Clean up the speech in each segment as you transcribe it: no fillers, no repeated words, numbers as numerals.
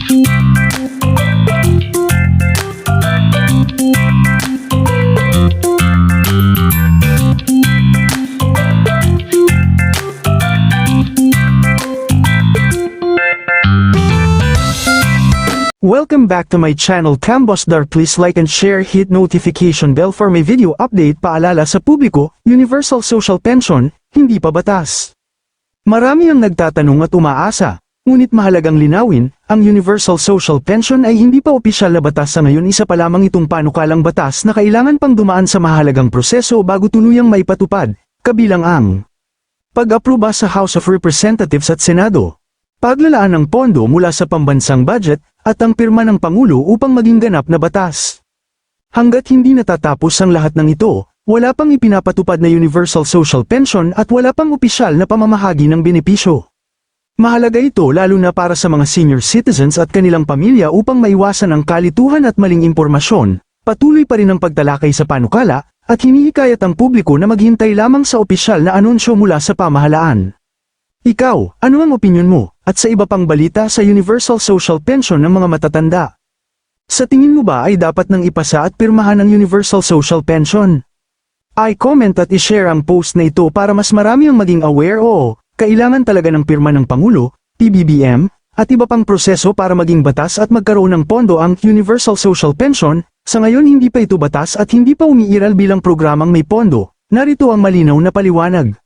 Welcome back to my channel Cambosdar. Please like and share, hit notification bell for my video update. Paalala sa publiko, Universal Social Pension, hindi pa batas. Marami ang nagtatanong at umaasa, ngunit mahalagang linawin, ang Universal Social Pension ay hindi pa opisyal na batas sa ngayon. Isa pa lamang itong panukalang batas na kailangan pang dumaan sa mahalagang proseso bago tuluyang maipatupad, kabilang ang pag-aproba sa House of Representatives at Senado, paglalaan ng pondo mula sa pambansang budget, at ang pirma ng Pangulo upang maging ganap na batas. Hanggat hindi natatapos ang lahat ng ito, wala pang ipinapatupad na Universal Social Pension at wala pang opisyal na pamamahagi ng benepisyo. Mahalaga ito lalo na para sa mga senior citizens at kanilang pamilya upang maiwasan ang kalituhan at maling impormasyon. Patuloy pa rin ang pagtalakay sa panukala, at hinihikayat ang publiko na maghintay lamang sa opisyal na anunsyo mula sa pamahalaan. Ikaw, ano ang opinyon mo, at sa iba pang balita sa Universal Social Pension ng mga matatanda? Sa tingin mo ba ay dapat nang ipasa at pirmahan ang Universal Social Pension? I-comment at i-share ang post na ito para mas marami ang maging aware. Oo, kailangan talaga ng pirma ng Pangulo, PBBM, at iba pang proseso para maging batas at magkaroon ng pondo ang Universal Social Pension. Sa ngayon hindi pa ito batas at hindi pa umiiral bilang programang may pondo. Narito ang malinaw na paliwanag.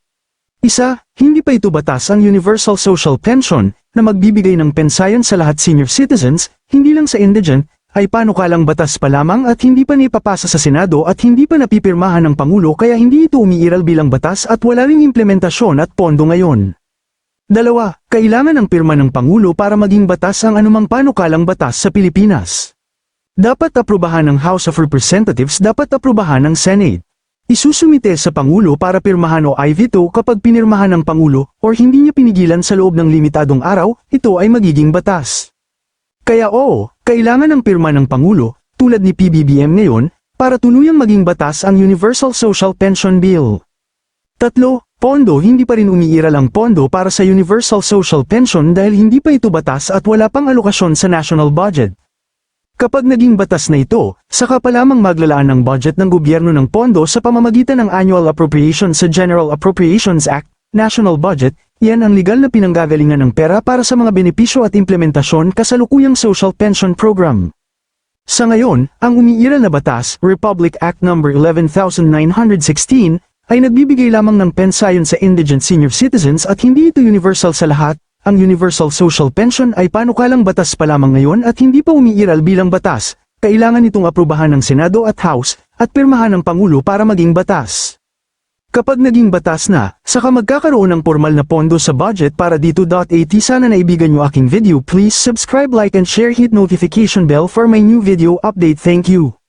Isa, hindi pa ito batas ang Universal Social Pension, na magbibigay ng pensayon sa lahat senior citizens, hindi lang sa indigent, ay panukalang batas pa lamang at hindi pa naipapasa sa Senado at hindi pa napipirmahan ng Pangulo kaya hindi ito umiiral bilang batas at wala ring implementasyon at pondo ngayon. Dalawa, kailangan ng pirma ng Pangulo para maging batas ang anumang panukalang batas sa Pilipinas. Dapat aprubahan ng House of Representatives, dapat aprubahan ng Senate. Isusumite sa Pangulo para pirmahan o i-veto. Kapag pinirmahan ng Pangulo o hindi niya pinigilan sa loob ng limitadong araw, ito ay magiging batas. Kaya oo, kailangan ng pirma ng Pangulo, tulad ni PBBM ngayon, para tuluyang maging batas ang Universal Social Pension Bill. Tatlo, pondo. Hindi pa rin umiiral ang pondo para sa Universal Social Pension dahil hindi pa ito batas at wala pang alokasyon sa national budget. Kapag naging batas na ito, saka pa lamang maglalaan ng budget ng gobyerno ng pondo sa pamamagitan ng annual appropriation sa General Appropriations Act, National Budget. Yan ang legal na pinanggagalingan ng pera para sa mga benepisyo at implementasyon kasalukuyang social pension program. Sa ngayon, ang umiiral na batas, Republic Act No. 11,916, ay nagbibigay lamang ng pensayon sa indigent senior citizens at hindi ito universal sa lahat. Ang Universal Social Pension ay panukalang batas pa lamang ngayon at hindi pa umiiral bilang batas. Kailangan itong aprubahan ng Senado at House, at pirmahan ng Pangulo para maging batas. Kapag naging batas na, saka magkakaroon ng formal na pondo sa budget para dito. At sana naibigan nyo aking video. Please subscribe, like and share, hit notification bell for my new video update. Thank you.